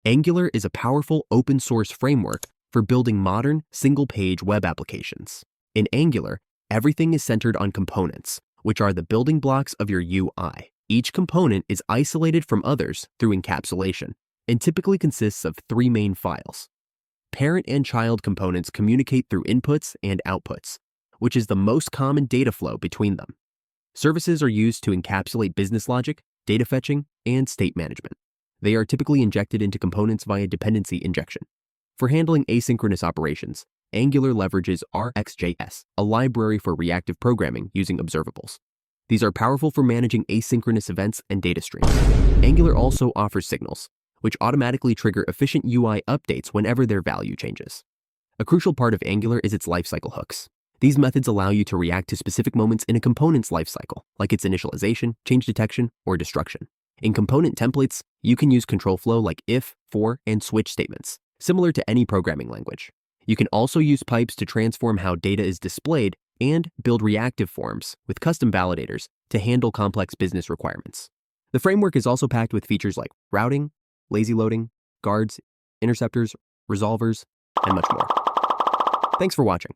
Angular is a powerful open-source framework for building modern, single-page web applications. In Angular, everything is centered on components, which are the building blocks of your UI. Each component is isolated from others through encapsulation and typically consists of three main files. Parent and child components communicate through inputs and outputs, which is the most common data flow between them. Services are used to encapsulate business logic, data fetching, and state management. They are typically injected into components via dependency injection. For handling asynchronous operations, Angular leverages RxJS, a library for reactive programming using observables. These are powerful for managing asynchronous events and data streams. Angular also offers signals, which automatically trigger efficient UI updates whenever their value changes. A crucial part of Angular is its lifecycle hooks. These methods allow you to react to specific moments in a component's lifecycle, like its initialization, change detection, or destruction. In component templates, you can use control flow like if, for, and switch statements, similar to any programming language. You can also use pipes to transform how data is displayed and build reactive forms with custom validators to handle complex business requirements. The framework is also packed with features like routing, lazy loading, guards, interceptors, resolvers, and much more. Thanks for watching.